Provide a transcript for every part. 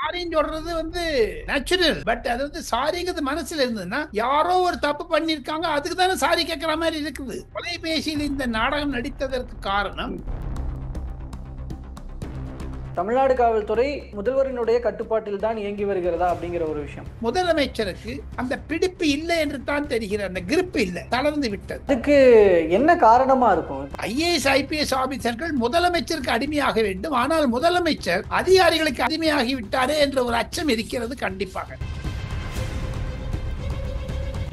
சாரின்னு சொல்றது natural. But அது சாரிங்கிறது மனசுல இருந்ததுன்னா யாரோ ஒரு தப்பு பண்ணிருக்காங்க, அதுக்கு தானே சாரி கேட்கிற மாதிரி இருக்குது. தொலைபேசியில் இந்த நாடகம் நடித்ததற்கு காரணம் தமிழ்நாடு காவல்துறை முதல்வரினுடைய கட்டுப்பாட்டில் தான் இயங்கி வருகிறதா அப்படிங்கிற ஒரு விஷயம். முதலமைச்சருக்கு அந்த பிடிப்பு இல்லை என்று தான் தெரிகிறது. அந்த கிரிப் இல்லை, தளர்ந்து விட்டது. அதுக்கு என்ன காரணமா இருக்கும்? ஐஏஎஸ் ஐபிஎஸ் ஆபீசர்கள் முதலமைச்சருக்கு அடிமையாக வேண்டும், ஆனால் முதலமைச்சர் அதிகாரிகளுக்கு அடிமையாகி விட்டாரே என்ற ஒரு அச்சம் இருக்கிறது கண்டிப்பாக.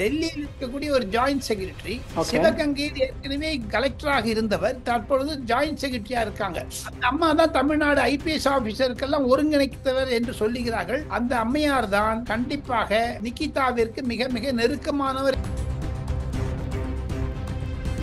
டெல்லியில் இருக்கக்கூடிய ஒரு ஜாயிண்ட் செக்ரட்டரி சிவகங்கையில் ஏற்கனவே கலெக்டராக இருந்தவர் தற்பொழுது ஜாயிண்ட் செக்ரட்டரியா இருக்காங்க. அந்த அம்மா தான் தமிழ்நாடு ஐபிஎஸ் ஆபீசருக்கெல்லாம் ஒருங்கிணைத்தவர் என்று சொல்லுகிறார்கள். அந்த அம்மையார் தான் கண்டிப்பாக நிகிதாவிற்கு மிக மிக நெருக்கமானவர்.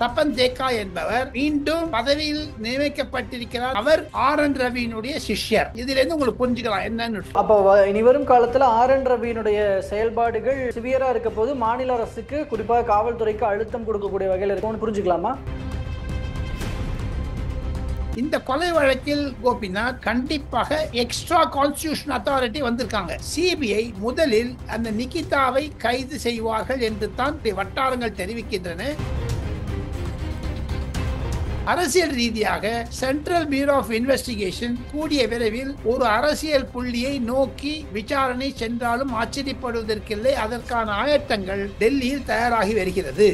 தப்பன் தேக்கா என்பவர் மீண்டும் பதவியில் நியமிக்கப்பட்டிருக்கிறார். அவர் RN ரவியினுடைய சிஷ்யர். இதுல இருந்து உங்களுக்கு புரிஞ்சுக்கலாம் என்னன்னு. அப்போ இனி வரும் காலத்துல RN ரவியினுடைய செயல்பாடுகள் சிவியரா இருக்க போது மாநில அரசுக்கு குறிப்பாக காவல்துறைக்கு அழுத்தம் கொடுக்கக்கூடிய வகையில் இருக்கும்னு புரிஞ்சுக்கலாமா? இந்த கொலை வழக்கில் கோபிநாத் கண்டிப்பாக எக்ஸ்ட்ரா கான்ஸ்டிடியூஷன் அத்தாரிட்டி வந்திருக்காங்க. சிபிஐ முதலில் அந்த நிகிதாவை கைது செய்வார்கள் என்று தான் வட்டாரங்கள் தெரிவிக்கின்றன. அரசியல் ரீதியாக சென்ட்ரல் பியூரோ ஆஃப் இன்வெஸ்டிகேஷன் கூடிய விரைவில் ஒரு அரசியல் புள்ளியை நோக்கி விசாரணை சென்றாலும் ஆச்சரியப்படுவதற்கில்லை. அதற்கான ஆயத்தங்கள் டெல்லியில் தயாராகி வருகிறது.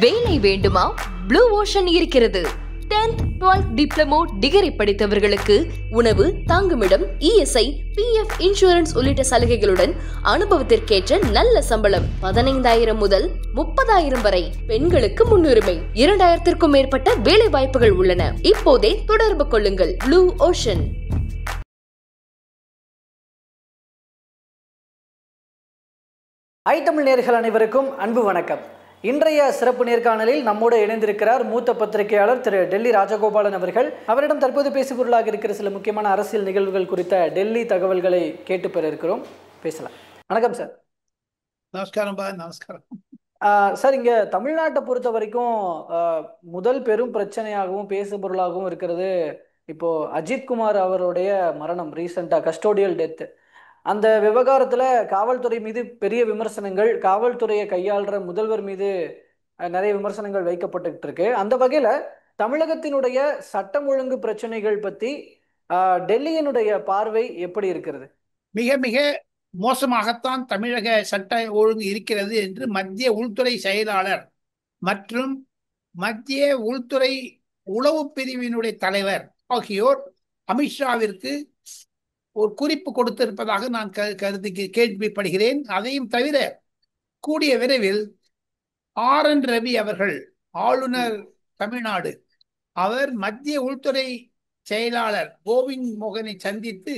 வேலை வேண்டுமா? ப்ளூ ஓஷன் இருக்கிறது. 10th 12th டிப்ளமோ டிகிரி படித்தவர்களுக்கு உணவு, தங்குமிடம், ESI, PF இன்சூரன்ஸ் உள்ளிட்ட சலுகைகளுடன் அனுபவத்திற்கேற்ற நல்ல சம்பளம் 15,000 முதல் 30,000 வரை. பெண்களுக்கு முன்னுரிமை. 2,000க்கும் மேற்பட்ட வேலை வாய்ப்புகள் உள்ளன. இப்போதே தொடர்பு கொள்ளுங்கள். Blue ocean. தமிழ் நேயர்கள் அனைவருக்கும் அன்பு வணக்கம். இன்றைய சிறப்பு நேர்காணலில் நம்மோடு இணைந்திருக்கிறார் மூத்த பத்திரிகையாளர் திரு டெல்லி ராஜகோபாலன் அவர்கள். அவரிடம் தற்போது பேசுபொருளாக இருக்கிற சில முக்கியமான அரசியல் நிகழ்வுகள் குறித்த டெல்லி தகவல்களை கேட்டு பெற இருக்கிறோம். பேசலாம். வணக்கம் சார். நமஸ்காரம். நமஸ்காரம் சார். இங்க தமிழ்நாட்டை பொறுத்த வரைக்கும் முதல் பெரும் பிரச்சனையாகவும் பேசுபொருளாகவும் இருக்கிறது இப்போ அஜித்குமார் அவருடைய மரணம், ரீசெண்டா கஸ்டோடியல் டெத். அந்த விவகாரத்துல காவல்துறை மீது பெரிய விமர்சனங்கள், காவல்துறையை கையாளுற முதல்வர் மீது நிறைய விமர்சனங்கள் வைக்கப்பட்டு இருக்கு. அந்த வகையில தமிழகத்தினுடைய சட்டம் ஒழுங்கு பிரச்சனைகள் பத்தி டெல்லியினுடைய பார்வை எப்படி இருக்கிறது? மிக மிக மோசமாகத்தான் தமிழக சட்ட ஒழுங்கு இருக்கிறது என்று மத்திய உள்துறை செயலாளர் மற்றும் மத்திய உள்துறை உளவு பிரிவினுடைய தலைவர் ஆகியோர் அமித்ஷாவிற்கு ஒரு குறிப்பு கொடுத்திருப்பதாக நான் கேள்விப்படுகிறேன். அதையும் தவிர கூடிய விரைவில் RN ரவி அவர்கள், ஆளுநர் தமிழ்நாடு, அவர் மத்திய உள்துறை செயலாளர் கோவிந்த் மோகனை சந்தித்து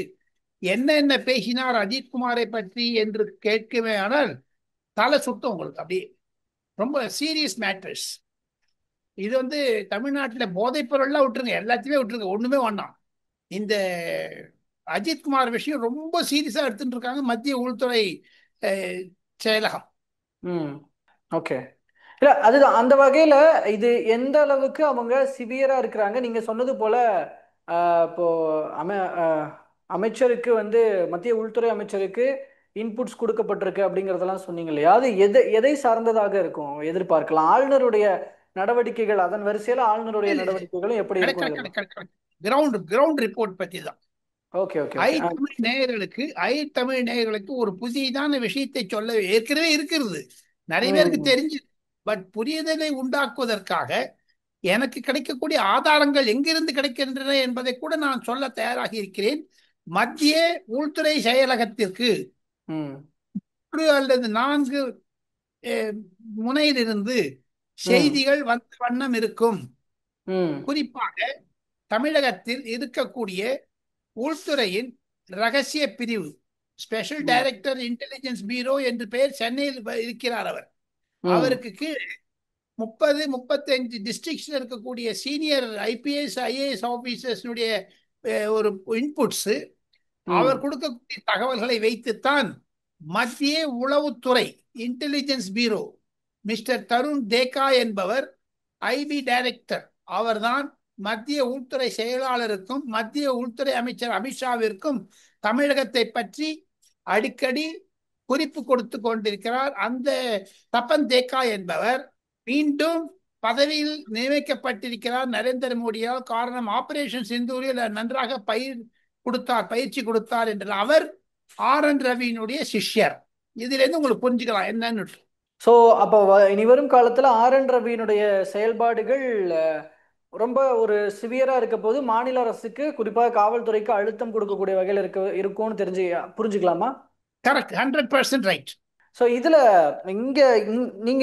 என்ன பேசினார் அஜித்குமாரை பற்றி என்று கேட்கவே ஆனால் தலை சுத்தம் உங்களுக்கு. அப்படியே ரொம்ப சீரியஸ் மேட்டர்ஸ். இது தமிழ்நாட்டில் போதைப் பொருள்லாம் விட்டுருங்க, எல்லாத்தையுமே விட்டுருங்க, ஒண்ணுமே வேண்டாம். இந்த அஜித்குமார் விஷயம் ரொம்ப சீரியஸா எடுத்துட்டு இருக்காங்க மத்திய உள்துறை செயலகம். ஓகே. இல்ல அதுதான் அந்த வகையில இது எந்த அளவுக்கு அவங்க சிவியரா இருக்கிறாங்க. நீங்க சொன்னது போல இப்போ அமைச்சருக்கு மத்திய உள்துறை அமைச்சருக்கு இன்புட்ஸ் கொடுக்கப்பட்டிருக்கு அப்படிங்கறதெல்லாம் சொன்னீங்க இல்லையா? அது எதை சார்ந்ததாக இருக்கும் எதிர்பார்க்கலாம்? ஆளுநருடைய நடவடிக்கைகள், அதன் வரிசையில ஆளுநருடைய நடவடிக்கைகளும் எப்படி இருக்கும்? கிரவுண்ட் ரிப்போர்ட் பத்தி தான். Okay okay. தமிழ் நேயர்களுக்கு ஒரு புதிதான விஷயத்தை சொல்ல ஏற்கனவே இருக்கிறது, நிறைய பேருக்கு தெரிஞ்சு. பட் புரிதலை உண்டாக்குவதற்காக எனக்கு கிடைக்கக்கூடிய ஆதாரங்கள் எங்கிருந்து கிடைக்கின்றன என்பதை கூட நான் சொல்ல தயாராக இருக்கிறேன். மத்திய உள்துறை செயலகத்திற்கு 3 அல்லது 4 முனையிலிருந்து செய்திகள் வந்த வண்ணம் இருக்கும். குறிப்பாக தமிழகத்தில் இருக்கக்கூடிய உள்துறையின் ரகசிய பிரிவு, ஸ்பெஷல் டைரக்டர் இன்டெலிஜென்ஸ் பியூரோ என்று பெயர், சென்னையில் இருக்கிறார் அவர். அவருக்கு கீழே 30-35 டிஸ்ட்ரிக்ட்ஸ்ல இருக்கக்கூடிய சீனியர் IPS IAS ஆபீசர்ஸ் ஒரு இன்புட்ஸ், அவர் கொடுக்கக்கூடிய தகவல்களை வைத்துத்தான் மத்திய உளவுத்துறை இன்டெலிஜென்ஸ் பியூரோ மிஸ்டர் தருண் தேக்கா என்பவர் ஐபி டைரக்டர். அவர்தான் மத்திய உள்துறை செயலாளருக்கும் மத்திய உள்துறை அமைச்சர் அமித்ஷாவிற்கும் தமிழகத்தை பற்றி அடிக்கடி குறிப்பு கொடுத்து கொண்டிருக்கிறார். அந்த தப்பன் தேக்கா என்பவர் மீண்டும் பதவியில் நியமிக்கப்பட்டிருக்கிறார் நரேந்திர மோடியால். காரணம், ஆபரேஷன் சிந்தூரில் நன்றாக பயிற்சி கொடுத்தார் என்று. அவர் RN ரவியினுடைய சிஷ்யர். இதுல இருந்து உங்களுக்கு புரிஞ்சுக்கலாம் என்னன்னு. ஸோ அப்போ இனி வரும் காலத்துல RN ரவியினுடைய செயல்பாடுகள் ரொம்ப ஒரு சிவியரா இருக்க போது மாநில அரசுக்கு, குறிப்பாக காவல்துறைக்கு அழுத்தம் கொடுக்கக்கூடிய வகையில் இருக்கும்னு புரிஞ்சுக்கலாமா? Correct, 100% right. ஸோ இதுல இங்க நீங்க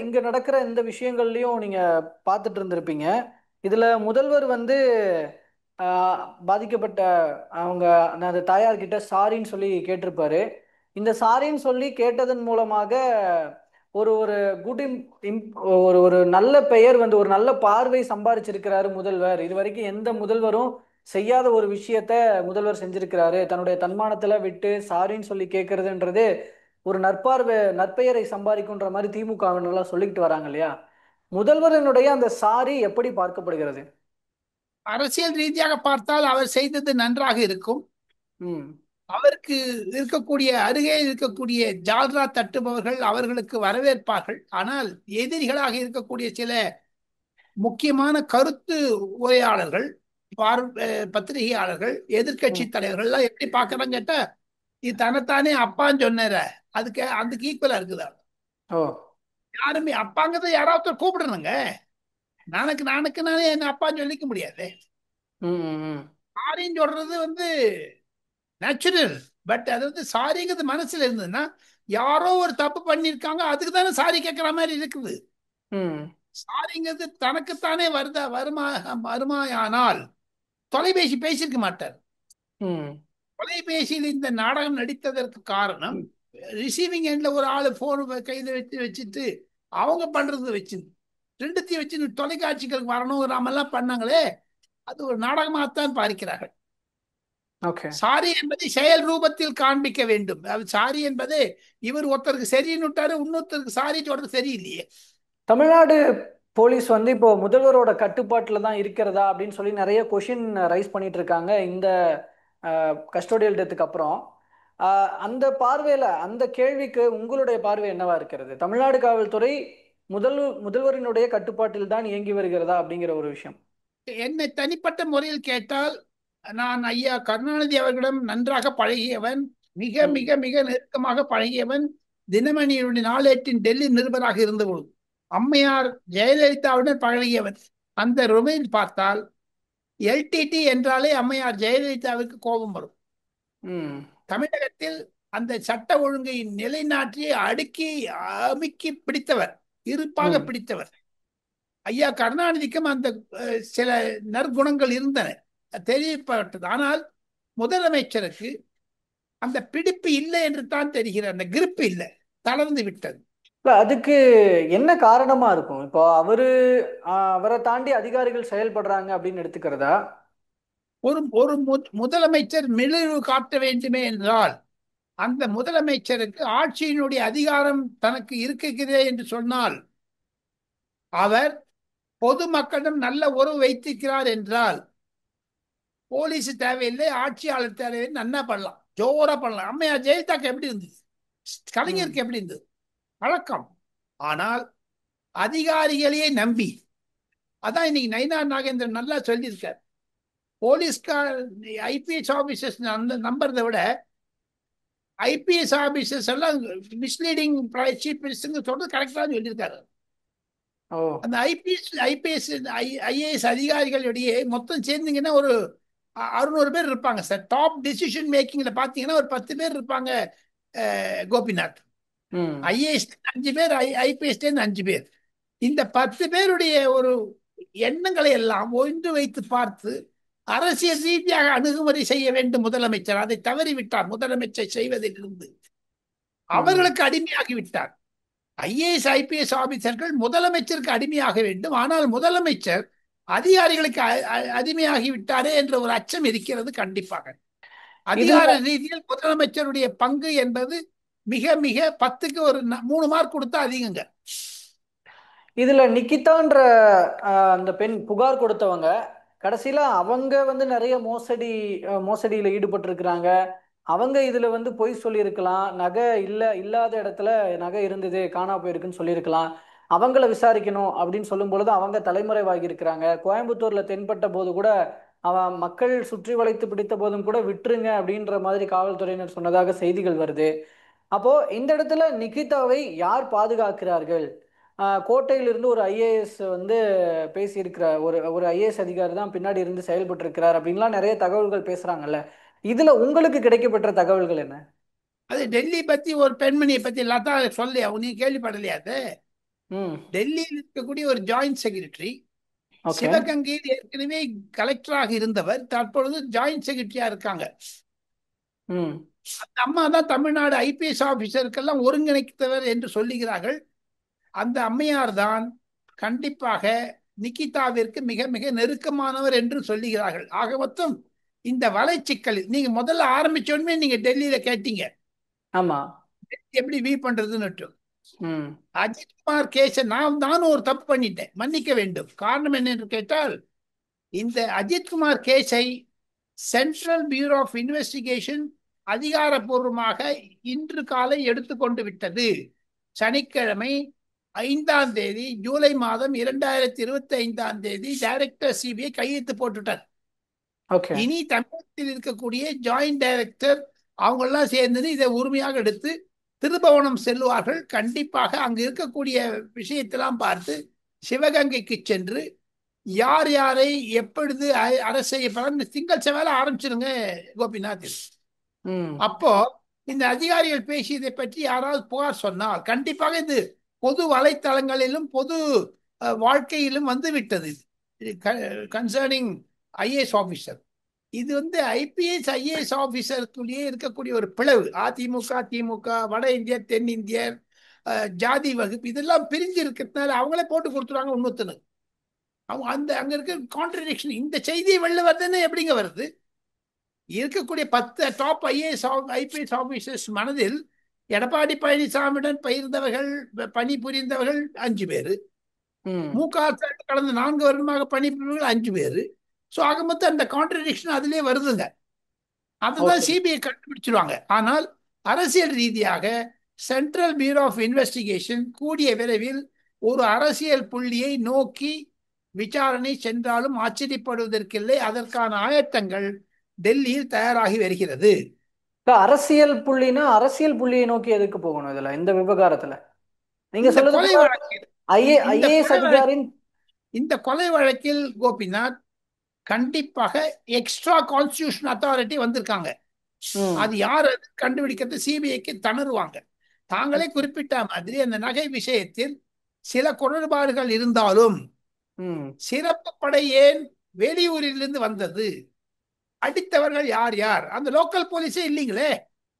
இங்க நடக்கிற இந்த விஷயங்கள்லயும் நீங்க பார்த்துட்டு இருந்திருப்பீங்க. இதுல முதல்வர் பாதிக்கப்பட்ட அவங்க அந்த தாயார்கிட்ட சாரின்னு சொல்லி கேட்டிருப்பாரு. இந்த சாரின்னு சொல்லி கேட்டதன் மூலமாக ஒரு ஒரு குட் ஒரு ஒரு நல்ல பெயர் ஒரு நல்ல பார்வை சம்பாதிச்சிருக்கிறாரு முதல்வர். இது வரைக்கும் எந்த முதல்வரும் செய்யாத ஒரு விஷயத்த முதல்வர் செஞ்சிருக்கிறாரு. தன்னுடைய தன்மானத்துல விட்டு சாரின்னு சொல்லி கேட்கறதுன்றது ஒரு நற்பெயரை சம்பாதிக்குன்ற மாதிரி திமுகவினர்லாம் சொல்லிக்கிட்டு வராங்க இல்லையா? முதல்வரனுடைய அந்த சாரி எப்படி பார்க்கப்படுகிறது? அரசியல் ரீதியாக பார்த்தால் அவர் செய்தது நன்றாக இருக்கும். ம் அவருக்கு அருகே இருக்கக்கூடிய ஜால்ரா தட்டுபவர்கள் அவர்களுக்கு வரவேற்பார்கள். ஆனால் எதிரிகளாக இருக்கக்கூடிய சில முக்கியமான கருத்து உரையாளர்கள், பத்திரிகையாளர்கள், எதிர்கட்சி தலைவர்கள் எல்லாம் எப்படி பார்க்கறாங்க கேட்டா, இது தன்னைத்தானே அப்பான்னு சொன்னார அதுக்கு ஈக்குவலா இருக்குதா? ஓ யாருமே அப்பாங்கிறத யாராவது கூப்பிடணுங்க. நானே என்ன அப்பான்னு சொல்லிக்க முடியாது. சாரின்னு சொல்றது நேச்சுரல். பட் அது சாரிங்கிறது மனசுல இருந்ததுன்னா யாரோ ஒரு தப்பு பண்ணிருக்காங்க, அதுக்கு தானே சாரி கேட்கிற மாதிரி இருக்குது. சாரிங்கிறது தனக்குத்தானே வருமானால் தொலைபேசி பேசியிருக்க மாட்டார். தொலைபேசியில் இந்த நாடகம் நடித்ததற்கு காரணம், ரிசீவிங் எண்ட்ல ஒரு ஆளு போன் கையில வச்சுட்டு அவங்க பண்றது ரெண்டுத்தையும் வச்சு தொலைக்காட்சிகளுக்கு வரணும் நாமெல்லாம் பண்ணாங்களே, அது ஒரு நாடகமாகத்தான் பார்க்கிறார்கள். சாரி என்பதை செயல் ரூபத்தில் காண்பிக்க வேண்டும். சாரி என்பது இவர் ஒருத்தருக்கு சரின்னு விட்டாரு, இன்னொருத்தருக்கு சாரி சொல்றது சரியில்லையே. தமிழ்நாடு போலீஸ் இப்போ முதல்வரோட கட்டுப்பாட்டில் தான் இருக்கிறதா அப்படின்னு சொல்லி நிறைய கொஷின் ரைஸ் பண்ணிட்டு இருக்காங்க இந்த கஸ்டோடியல் டெத்துக்கு அப்புறம். அந்த பார்வையில் அந்த கேள்விக்கு உங்களுடைய பார்வை என்னவா இருக்கிறது? தமிழ்நாடு காவல்துறை முதல்வரினுடைய கட்டுப்பாட்டில் தான் இயங்கி வருகிறதா அப்படிங்கிற ஒரு விஷயம். என்னை தனிப்பட்ட முறையில் கேட்டால், நான் ஐயா கருணாநிதி அவர்களிடம் நன்றாக பழகியவன், மிக மிக மிக நெருக்கமாக பழகியவன். தினமணியுடைய நாளேட்டின் டெல்லி நிருபராக இருந்தபோது அம்மையார் ஜெயலலிதாவுடன் பழகியவன். அந்த ருமையில் பார்த்தால் LTT என்றாலே அம்மையார் ஜெயலலிதாவுக்கு கோபம் வரும். தமிழகத்தில் அந்த சட்ட ஒழுங்கை நிலைநாட்டி அமுக்கி பிடித்தவர், இருப்பாக பிடித்தவர். ஐயா கருணாநிதிக்கும் அந்த சில நற்குணங்கள் இருந்தன, தெரியப்பட்டது. ஆனால் முதலமைச்சருக்கு அந்த பிடிப்பு இல்லை என்று தான் தெரிகிறது. அந்த கிரிப் இல்லை, தளர்ந்து விட்டது. அதுக்கு என்ன காரணமா இருக்கும்? இப்போ அவரை தாண்டி அதிகாரிகள் செயல்படுறாங்க அப்படின்னு எடுத்துக்கிறதா? ஒரு முதலமைச்சர் மெழுகு காட்ட வேண்டுமே என்றால் அந்த முதலமைச்சருக்கு ஆட்சியினுடைய அதிகாரம் தனக்கு இருக்கிறதே என்று சொன்னால், அவர் பொதுமக்களிடம் நல்ல உறவு வைத்திருக்கிறார் என்றால் போலீஸ் தேவையில்லை, ஆட்சியாளர் தேவையில்லை, நன்னா பண்ணலாம், ஜோரா பண்ணலாம். அம்மையார் ஜெயலலிதாக்கு எப்படி இருந்தது, கலைஞருக்கு எப்படி இருந்தது, வழக்கம். ஆனால் அதிகாரிகளையே நம்பி, அதான் இன்னைக்கு நயினார் நாகேந்திரன் நல்லா சொல்லியிருக்கார், போலீஸ்கார் IPS ஆபீசர்ஸ் நம்புறதை விட IPS ஆபீசர்ஸ் எல்லாம் மிஸ்லீடிங் சீஃப் மினிஸ்டர் சொல்றது கரெக்டா சொல்லியிருக்காரு. அந்த IAS அதிகாரிகளுடைய மொத்தம் சேர்ந்தீங்கன்னா ஒரு 600 பேர் இருப்பாங்க சார். டாப் டிசிஷன் மேக்கிங்ல பாத்தீங்கன்னா ஒரு 10 பேர் இருப்பாங்க. கோபிநாத் IAS 5 பேர், IPS 5 பேர். இந்த 10 பேருடைய ஒரு எண்ணங்களை எல்லாம் ஒன்று வைத்து பார்த்து அரசியல் ரீதியாக அணுகுமுறை செய்ய வேண்டும் முதலமைச்சர். அதை தவறிவிட்டார். முதலமைச்சர் செய்வதிலிருந்து அவர்களுக்கு அடிமையாகி விட்டார். IAS IPS ஆபீசர்கள் முதலமைச்சருக்கு அடிமையாக வேண்டும். ஆனால் முதலமைச்சர் அதிகாரிகளுக்கு அடிமையாகி விட்டாரே என்ற ஒரு அச்சம் இருக்கிறது. கண்டிப்பாக அதிகார ரீதியில் முதலமைச்சருடைய பங்கு என்பது மிக மிக 10க்கு ஒரு 3 மார்க் கொடுத்தா அதிகங்க. இதுல நிக்கிதான்ற அந்த பெண் புகார் கொடுத்தவங்க கடைசியில அவங்க வந்து நிறைய மோசடியில ஈடுபட்டிருக்கிறாங்க. அவங்க இதுல வந்து பொய் சொல்லியிருக்கலாம், நகை இல்லாத இடத்துல நகை இருந்தது காணா போயிருக்குன்னு சொல்லியிருக்கலாம். அவங்கள விசாரிக்கணும் அப்படின்னு சொல்லும் பொழுது அவங்க தலைமறைவாகி இருக்கிறாங்க. கோயம்புத்தூர்ல தென்பட்ட போது கூட அவன் மக்கள் சுற்றி வளைத்து பிடித்த போதும் கூட விட்டுருங்க அப்படின்ற மாதிரி காவல்துறையினர் சொன்னதாக செய்திகள் வருது. அப்போ இந்த இடத்துல நிகிதாவை யார் பாதுகாக்கிறார்கள்? கோட்டையிலிருந்து ஒரு ஐஏஎஸ் வந்து பேசியிருக்கிற ஒரு ஒரு ஐஏஎஸ் அதிகாரி தான் பின்னாடி இருந்து செயல்பட்டு இருக்கிறார் அப்படின்லாம் நிறைய தகவல்கள் பேசுறாங்கல்ல. இதுல உங்களுக்கு கிடைக்கப்பெற்ற தகவல்கள் என்ன? அது டெல்லி பத்தி ஒரு பெண்மணியை பத்தி லதா சொல்லி நீ கேள்விப்படலையா? அது ம். டெல்லியில் இருக்கக்கூடிய ஒரு ஜாயிண்ட் செக்ரட்டரி, ஓகே. சிவகங்கையில் ஏற்கனவே கலெக்டராக இருந்தவர், தற்பொழுது ஜாயிண்ட் செக்ரட்டரியா இருக்காங்க. ம். அந்த அம்மா தான் தமிழ்நாடு ஐபிஎஸ் ஆபீசருக்கெல்லாம் ஒருங்கிணைத்தவர் என்று சொல்லுகிறார்கள். அந்த அம்மையார் தான் கண்டிப்பாக நிகிதாவிற்கு மிக மிக நெருக்கமானவர் என்று சொல்லுகிறார்கள். ஆக மொத்தம் இந்த வலைச்சிக்கலில் நீங்க முதல்ல ஆரம்பிச்சோடனே நீங்க டெல்லியில கேட்டீங்க ஆமா. எப்படி வீ பண்றதுன்னு. ம். அஜித்குமார் கேஸை நானும் ஒரு தப்பு பண்ணிட்டேன், மன்னிக்க வேண்டும். காரணம் என்ன என்று கேட்டால், இந்த அஜித்குமார் கேஸை சென்ட்ரல் பியூரோ ஆஃப் இன்வெஸ்டிகேஷன் அதிகாரப்பூர்வமாக இன்று காலை எடுத்துக்கொண்டு விட்டது. சனிக்கிழமை 5ஆம் தேதி, ஜூலை மாதம் 2025ஆம் தேதி டைரக்டர் சிபிஐ கையெழுத்து போட்டுட்டார். ஓகே. இனி தமிழகத்தில் இருக்கக்கூடிய ஜாயிண்ட் டைரக்டர் அவங்கெல்லாம் சேர்ந்து இதை உரிமையாக எடுத்து திருபுவனம் செல்வார்கள். கண்டிப்பாக அங்கு இருக்கக்கூடிய விஷயத்தெல்லாம் பார்த்து சிவகங்கைக்கு சென்று யார் யாரை எப்பொழுது அரசு செய்யப்பட திங்கள் செவ்வாய் ஆரம்பிச்சிருங்க கோபிநாத். ம். அப்போ இந்த அதிகாரிகள் பேசியதை பற்றி யாராவது புகார் சொன்னால் கண்டிப்பாக இது பொது வலைத்தளங்களிலும் பொது வாழ்க்கையிலும் வந்து விட்டது. கன்சர்னிங் ஐஏஎஸ் ஆபீசர், இது வந்து ஐபிஎஸ் ஐஏஎஸ் ஆபீசருக்குள்ளேயே இருக்கக்கூடிய ஒரு பிளவு. அதிமுக திமுக, வட இந்திய தென்னிந்தியர், ஜாதி வகுப்பு இதெல்லாம் பிரிஞ்சு இருக்கிறதுனால அவங்களே போட்டு கொடுத்துருவாங்க இன்னொருத்தனு. அவங்க அங்க இருக்க கான்ட்ரடிக்ஷன். இந்த செய்தி வெளில வருதுன்னு எப்படிங்க வருது? இருக்கக்கூடிய 10 டாப் ஐபிஎஸ் ஆபீசர்ஸ் மனதில் எடப்பாடி பழனிசாமியுடன் பயிர்ந்தவர்கள் பணிபுரிந்தவர்கள் 5 பேரு, முக கடந்த 4 வருடமாக பணிபுரிந்தவர்கள் 5 பேரு. ஸோ ஆக மொத்தம் அந்த கான்ட்ரடிக்ஷன் அதிலே வருதுங்க. அதுதான் சிபிஐ கண்டுபிடிச்சிருவாங்க. ஆனால் அரசியல் ரீதியாக சென்ட்ரல் பியூரோ ஆஃப் இன்வெஸ்டிகேஷன் கூடிய விரைவில் ஒரு அரசியல் புள்ளியை நோக்கி விசாரணை சென்றாலும் ஆச்சரியப்படுவதற்கில்லை. அதற்கான ஆயத்தங்கள் டெல்லியில் தயாராகி வருகிறது. அரசியல் புள்ளினா அரசியல் புள்ளியை நோக்கி எதுக்கு போகணும் இதுல இந்த விவகாரத்துல? நீங்க சொல்றது ஐஏஎஸ் அதிகாரின் இந்த கொலை வழக்கில் கோபிநாத் கண்டிப்பாக எக்ஸ்ட்ரா கான்ஸ்டிடியூஷன் அத்தாரிட்டி வந்திருக்காங்க. அது யார் கண்டுபிடிக்கிறது சிபிஐக்கு தணருவாங்க. தாங்களே குறிப்பிட்ட மாதிரி அந்த நகை விஷயத்தில் சில குறைபாடுகள் இருந்தாலும் சிறப்பு படை ஏன் வெளியூரிலிருந்து வந்தது, அடித்தவர்கள் யார் யார், அந்த லோக்கல் போலீஸே இல்லைங்களே,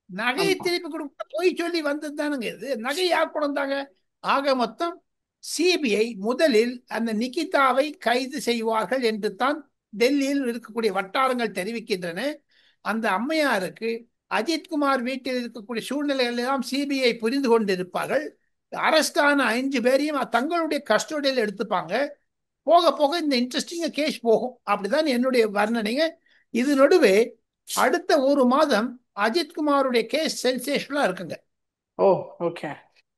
நகையை திருப்பி கொடுக்க போய் சொல்லி வந்தது தானுங்க. இது நகை யார் கொண்டாங்க? ஆக மொத்தம் சிபிஐ முதலில் அந்த நிகிதாவை கைது செய்வார்கள் என்று தான் டெல்லியில் இருக்கக்கூடிய வட்டாரங்கள் தெரிவிக்கின்றன. அந்த அம்மையாருக்கு அஜித்குமார் வீட்டில் இருக்கக்கூடிய சூழ்நிலைகள் எல்லாம் சிபிஐ புரிந்து கொண்டிருப்பார்கள். அரஸ்டான 5 பேரையும் தங்களுடைய கஸ்டடியில் எடுத்துப்பாங்க. போக போக இந்த இன்ட்ரெஸ்டிங் கேஸ் போகும். அப்படிதான் என்னுடைய வர்ணனைங்க. இது நடுவே அடுத்த 1 மாதம் அஜித்குமாருடைய கேஸ் சென்சேஷனலா இருக்குங்க. ஓ, ஓகே.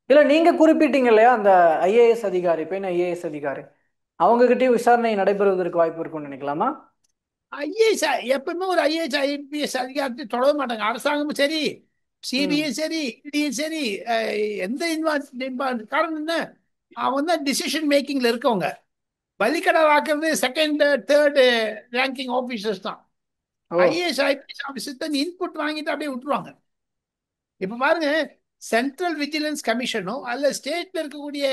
இல்ல நீங்க குறிப்பிட்டீங்க இல்லையா அந்த ஐஏஎஸ் அதிகாரி, பெண் ஐஏஎஸ் அதிகாரி, அவங்க கிட்டயும் விசாரணை நடைபெறுவதற்கு வாய்ப்பு இருக்கும்னு நினைக்கலாமா? ஐஏஎஸ் எப்பவுமே ஒரு ஐஏஎஸ் ஐபிஎஸ் அதிகாரத்தை தொடர மாட்டாங்க. அரசாங்கமும் சரி, சிபிஐ சரி, இடியும் சரி, எந்த காரணம் என்ன, அவங்க தான் டிசிஷன் மேக்கிங்ல இருக்கவங்க. பலிக்கடல் ஆக்குறது 2nd 3rd ரேங்கிங் ஆபீசர்ஸ் தான். ஐஏஎஸ் ஐபிஎஸ் ஆபீசர் தான் இன்புட் வாங்கிட்டு அப்படியே விட்டுருவாங்க. இப்ப பாருங்க, சென்ட்ரல் விஜிலன்ஸ் கமிஷனோ அல்ல ஸ்டேட்ல இருக்கக்கூடிய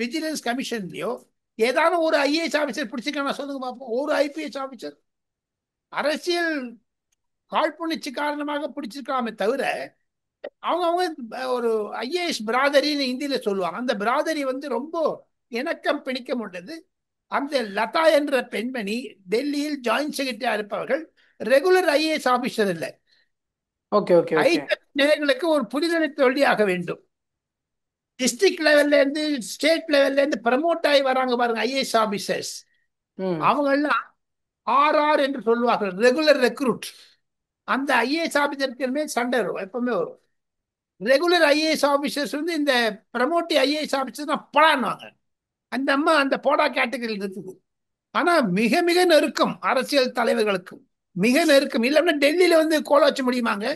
விஜிலன்ஸ் கமிஷன்லயோ ஏதாவது ஒரு ஐஏஎஸ் ஆபீசர் பிடிச்சிருக்காங்க சொல்லுங்க பார்ப்போம். ஒரு ஐபிஎஸ் ஆபீசர் அரசியல் காழ்ப்புணர்ச்சி காரணமாக பிடிச்சிருக்காமே தவிர அவங்க ஒரு ஐஏஎஸ் பிராதரின்னு இந்தியில சொல்லுவாங்க. அந்த பிராதரி வந்து ரொம்ப இணக்கம் பிணிக்க முடியாது. அந்த லதா என்ற பெண்மணி டெல்லியில் ஜாயிண்ட் செக்ரட்டரியா இருப்பவர்கள் ரெகுலர் ஐஏஎஸ் ஆபீசர் இல்லை. நேயர்களுக்கு ஒரு புரிதலை சொல்லியாக வேண்டும். டிஸ்ட்ரிக்ட் லெவல்ல இருந்து ஸ்டேட் லெவல்ல இருந்து ப்ரமோட் ஆகி வராங்க பாருங்க ஐஏஎஸ் ஆபீசர்ஸ். ம். அவங்க எல்லாம் ஆர்ஆர் என்று சொல்லுவார்கள், ரெகுலர் ரெக்ரூட். அந்த ஐஏஎஸ் ஆபீசருக்கு சண்டை வரும், எப்பவுமே வரும். ரெகுலர் ஐஏஎஸ் ஆபீசர்ஸ் வந்து இந்த ப்ரமோட்டி ஐஏஎஸ் ஆபீசர் தான் போடான்னுவாங்க. அந்த அம்மா அந்த போடா கேட்டகரியில் இருக்குது. ஆனா மிக மிக நெருக்கம் அரசியல் தலைவர்களுக்கும், மிக நெருக்கம். இல்லைன்னா டெல்லியில வந்து கோல வச்ச முடியுமாங்க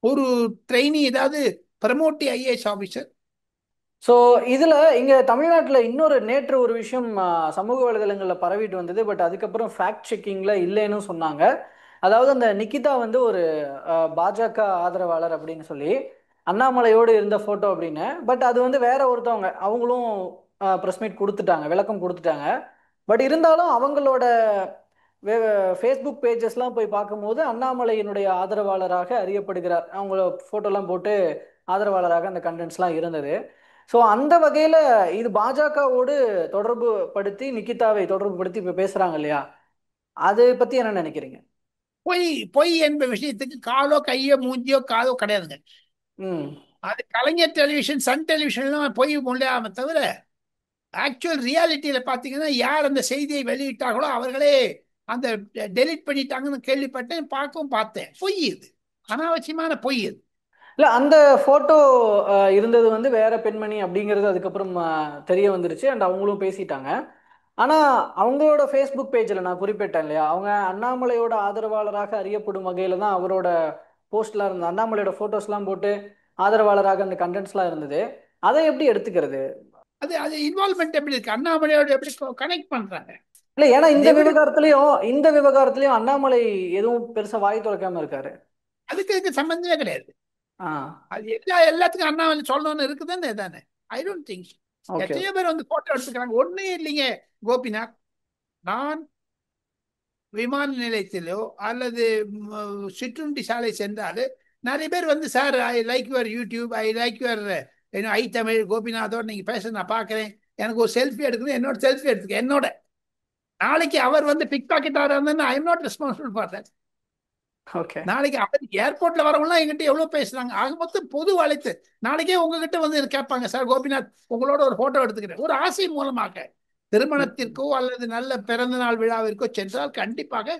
ஒரு ட்ரெயினி, ஏதாவது ப்ரமோட்டி ஐஏஎஸ் ஆபீசர்? ஸோ இதில் இங்கே தமிழ்நாட்டில் இன்னொரு நேற்று ஒரு விஷயம் சமூக வலைதளங்களில் பரவிட்டு வந்தது. பட் அதுக்கப்புறம் ஃபேக்ட் செக்கிங்கில் இல்லைன்னு சொன்னாங்க. அதாவது அந்த நிக்கிதா வந்து ஒரு பாஜக ஆதரவாளர் அப்படின்னு சொல்லி அண்ணாமலையோடு இருந்த ஃபோட்டோ அப்படின்னு. பட் அது வந்து வேற ஒருத்தவங்க, அவங்களும் ப்ரெஸ் மீட் கொடுத்துட்டாங்க, விளக்கம் கொடுத்துட்டாங்க. பட் இருந்தாலும் அவங்களோட ஃபேஸ்புக் பேஜஸ்லாம் போய் பார்க்கும்போது அண்ணாமலையினுடைய ஆதரவாளராக அறியப்படுகிறார், அவங்கள ஃபோட்டோலாம் போட்டு ஆதரவாளராக அந்த கண்டென்ட்ஸ்லாம் இருந்தது. ஸோ அந்த வகையில் இது பாஜகவோடு தொடர்பு படுத்தி நிக்கிதாவை தொடர்பு படுத்தி இப்போ பேசுகிறாங்க இல்லையா, அதை பற்றி என்ன நினைக்கிறீங்க? பொய் பொய் என்ப விஷயத்துக்கு காலோ கையோ மூஞ்சியோ காதோ கிடையாதுங்க. ம். அது கலைஞர் டெலிவிஷன், சன் டெலிவிஷன்லாம் பொய் முடியாம தவிர ஆக்சுவல் ரியாலிட்டியில பாத்தீங்கன்னா யார் அந்த செய்தியை வெளியிட்டார்களோ அவர்களே அந்த டெலிட் பண்ணிட்டாங்கன்னு கேள்விப்பட்டேன், பார்க்கவும் பார்த்தேன். பொய் இது, அனாவசியமான பொய் இது. இல்லை, அந்த ஃபோட்டோ இருந்தது வந்து வேற பெண்மணி அப்படிங்கிறது அதுக்கப்புறம் தெரிய வந்துருச்சு. அண்ட் அவங்களும் பேசிட்டாங்க. ஆனால் அவங்களோட ஃபேஸ்புக் பேஜில் நான் குறிப்பிட்டேன் இல்லையா, அவங்க அண்ணாமலையோட ஆதரவாளராக அறியப்படும் வகையில் தான் அவரோட போஸ்ட்லாம் இருந்தது. அண்ணாமலையோட ஃபோட்டோஸ்லாம் போட்டு ஆதரவாளராக அந்த கண்டென்ட்ஸ்லாம் இருந்தது. அதை எப்படி எடுத்துக்கிறது? அது அது இன்வால்மெண்ட் எப்படி இருக்கு, அண்ணாமலையோட எப்படி கனெக்ட் பண்றாங்க? இல்லை, ஏன்னா இந்த அதை விட விவகாரத்துலையும் அண்ணாமலை எதுவும் பெருசாக வாய் திறக்காம இருக்காரு. அதுக்கு சம்பந்தமே கிடையாது. ஆ, அது எல்லாத்துக்கும் அண்ணாமலை சொல்லணும்னு இருக்குதானே தானே? I don't think. ஓகே. எத்தனையோ பேர் வந்து போட்டோ எடுத்துக்கிறாங்க. ஒண்ணே இல்லைங்க கோபிநாத், நான் விமான நிலையத்திலோ அல்லது சிற்றுண்டி சாலை சென்றால் நிறைய பேர் வந்து, sir I like your YouTube, I like your I Tamil கோபிநாதோட நீங்க பேச நான் பார்க்குறேன், எனக்கு ஒரு செல்ஃபி எடுக்கணும், என்னோட செல்ஃபி எடுத்துக்க. என்னோட நாளைக்கு அவர் வந்து பிக் பாக்கெட் ஆகிறாருன்னு I am not responsible for that. Okay. நாளைக்கு அவர் ஏர்போர்ட்ல வரவங்களாம் எங்கிட்ட எவ்வளவு பேசுறாங்க. ஆக மொத்தம் பொது அழைத்து நாளைக்கே உங்ககிட்ட வந்து கேட்பாங்க, சார் கோபிநாத் உங்களோட ஒரு போட்டோ எடுத்துக்கிறேன். ஒரு ஆசை மூலமாக திருமணத்திற்கோ அல்லது நல்ல பிறந்த நாள் விழாவிற்கோ சென்றால் கண்டிப்பாக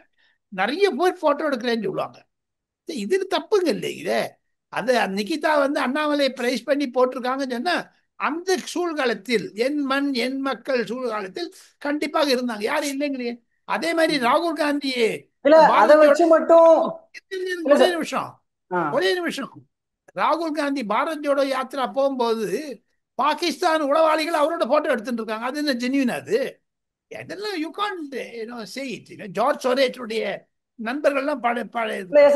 நிறைய பேர் போட்டோ எடுக்கிறேன்னு சொல்லுவாங்க. இது தப்புங்க இல்லை இதே. அது நிகிதா வந்து அண்ணாமலையை பிரைஸ் பண்ணி போட்டிருக்காங்கன்னு சொன்னா அந்த சூழ்காலத்தில் என் மண் என் மக்கள் சூழ்காலத்தில் கண்டிப்பாக இருந்தாங்க, யாரும் இல்லைங்கிறீங்க. அதே மாதிரி ராகுல் காந்தியே இல்ல, அதை வச்சு மட்டும் ஒரே நிமிஷம், ஆ, ஒரே நிமிஷம். ராகுல் காந்தி பாரத் ஜோடோ யாத்திரா போகும்போது பாகிஸ்தான் உளவாளிகள் அவரோட போட்டோ எடுத்துட்டு இருக்காங்க. அது என்ன ஜென்யூன்? அது அதெல்லாம் you can't say it. George சொரேட்டருடைய நண்பர்கள்லாம்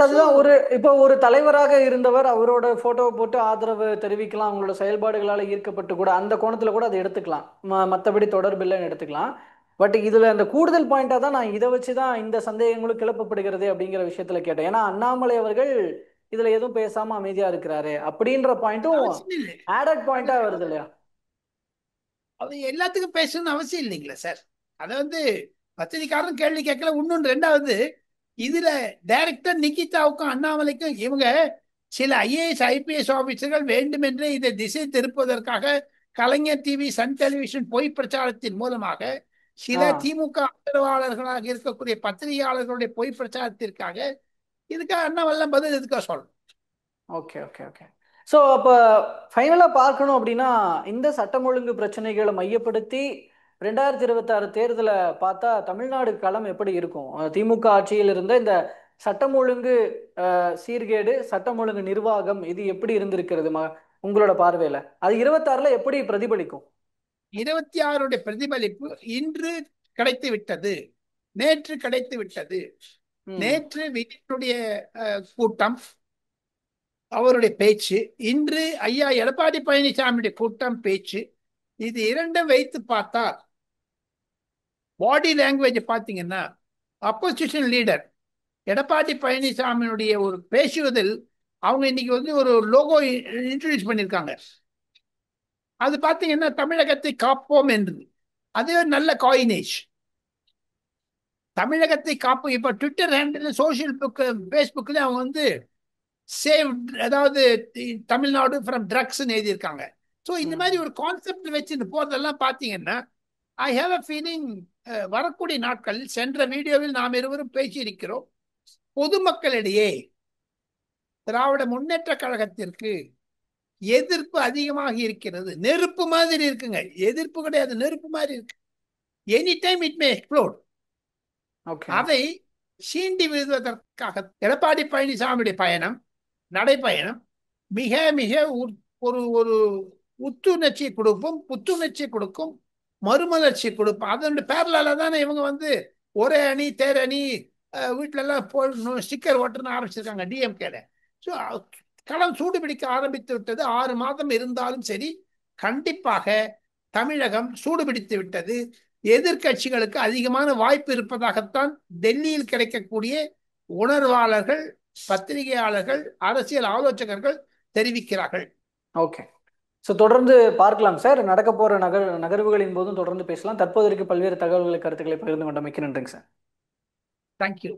அதுதான் இப்போ ஒரு தலைவராக இருந்தவர், அவரோட போட்டோவை போட்டு ஆதரவு தெரிவிக்கலாம், அவங்களோட செயல்பாடுகளால் ஈர்க்கப்பட்டு கூட அந்த கோணத்துல கூட அதை எடுத்துக்கலாம், மற்றபடி தொடர்பு இல்லைன்னு எடுத்துக்கலாம். பட் இதுல அந்த கூடுதல் பாயிண்டா தான் நான் இதை வச்சுதான் இந்த சந்தேகங்களும் கிளப்பப்படுகிறது அப்படிங்கிற விஷயத்துல கேட்டேன். ஏன்னா அண்ணாமலை அவர்கள் இதுல எதுவும் பேசாம அமைதியா இருக்கிறாரு அப்படின்ற பாயிண்ட்டும் ஆடட் பாயிண்டா வருது இல்லையா? அது எல்லாத்துக்கும் பேசணும்னு அவசியம் இல்லைங்களா சார்? அதை வந்து பத்திரிக்காரன் கேள்வி கேட்கல. இன்னொன்று, ரெண்டாவது, இதுல டைரக்டா நிகிதாவுக்கும் அண்ணாமலைக்கும் இவங்க சில ஐஏஎஸ் ஐபிஎஸ் ஆபீசர்கள் வேண்டுமென்றே இதை திசை திருப்புவதற்காக கலைஞர் டிவி, சன் டெலிவிஷன் பொய் பிரச்சாரத்தின் மூலமாக சில திமுக ஆதரவாளர்களாக இருக்கக்கூடிய பத்திரிகையாளர்களுடைய பொய் பிரச்சாரத்திற்காக இதுக்காக அண்ணாமலை பதில் எதுக்காக சொல்லணும்? Okay okay okay. ஸோ அப்போ ஃபைனலாக பார்க்கணும் அப்படின்னா இந்த சட்டம் ஒழுங்கு பிரச்சனைகளை மையப்படுத்தி 2026 தேர்தலை பார்த்தா தமிழ்நாடு களம் எப்படி இருக்கும்? திமுக ஆட்சியில் இருந்த இந்த சட்டம் ஒழுங்கு சீர்கேடு, சட்டம் ஒழுங்கு நிர்வாகம் இது எப்படி இருந்திருக்கிறது உங்களோட பார்வையில்? அது 26ல எப்படி பிரதிபலிக்கும்? 26 பிரதிபலிப்பு இன்று கிடைத்து விட்டது, நேற்று கிடைத்து விட்டது. நேற்று விஜயனுடைய கூட்டம், அவருடைய பேச்சு, இன்று ஐயா எடப்பாடி பழனிசாமியுடைய கூட்டம், பேச்சு, இது இரண்டும் வைத்து பார்த்தால் பாடி லாங்குவேஜ் பார்த்தீங்கன்னா அப்போசிஷன் லீடர் எடப்பாடி பழனிசாமியுடைய ஒரு பேசுவதில் அவங்க இன்னைக்கு வந்து ஒரு லோகோ இன்ட்ரடியூஸ் பண்ணியிருக்காங்க. அது பார்த்தீங்கன்னா தமிழகத்தை காப்போம் என்று. அது ஒரு நல்ல காயினேஜ். தமிழகத்தை காப்போம். இப்போ ட்விட்டர் ஹேண்டில், சோசியல் புக்கு, ஃபேஸ்புக்கில் அவங்க வந்து சேவ், அதாவது தமிழ்நாடு ஃப்ரம் ட்ரக்ஸ்ன்னு எழுதியிருக்காங்க. ஸோ இந்த மாதிரி ம் ஒரு கான்செப்ட் வச்சுட்டு போறதெல்லாம் பார்த்தீங்கன்னா ஐ ஹாவ் அ ஃபீலிங் வரக்கூடிய நாட்களில் சென்ற வீடியோவில் நாம் இருவரும் பேசியிருக்கிறோம், பொதுமக்களிடையே திராவிட முன்னேற்ற கழகத்திற்கு எதிர்ப்பு அதிகமாக இருக்கிறது. நெருப்பு மாதிரி இருக்குங்க, எதிர்ப்பு கிடையாது, நெருப்பு மாதிரி இருக்கு. Any time it may explode. Okay அதை சீண்டி விடுவதற்காக எடப்பாடி பழனிசாமியுடைய பயணம், நடைப்பயணம் மிக மிக ஒரு ஒரு உத்துணர்ச்சி கொடுக்கும், புத்துணர்ச்சி கொடுக்கும், மறுமலர்ச்சி கொடுக்கும். அதனுடைய பேரலால தானே இவங்க வந்து ஒரே அணி தேரணி வீட்டுல எல்லாம் போடணும் ஸ்டிக்கர் ஓட்டுன்னு ஆரம்பிச்சிருக்காங்க டிஎம்கேல. ஸோ களம் சூடு பிடிக்க ஆரம்பித்து விட்டது. 6 மாதம் இருந்தாலும் சரி, கண்டிப்பாக தமிழகம் சூடு பிடித்து விட்டது. எதிர்கட்சிகளுக்கு அதிகமான வாய்ப்பு இருப்பதாகத்தான் டெல்லியில் கிடைக்கக்கூடிய உணர்வாளர்கள், பத்திரிகையாளர்கள், அரசியல் ஆலோசகர்கள் தெரிவிக்கிறார்கள். ஓகே. ஸோ தொடர்ந்து பார்க்கலாம் சார். நடக்க போகிற நகர்வுகளின் போதும் தொடர்ந்து பேசலாம். தற்போதைக்கு பல்வேறு தகவல்களை, கருத்துக்களை பகிர்ந்து கொண்டமைக்கு நன்றிங்க சார். தேங்க்யூ.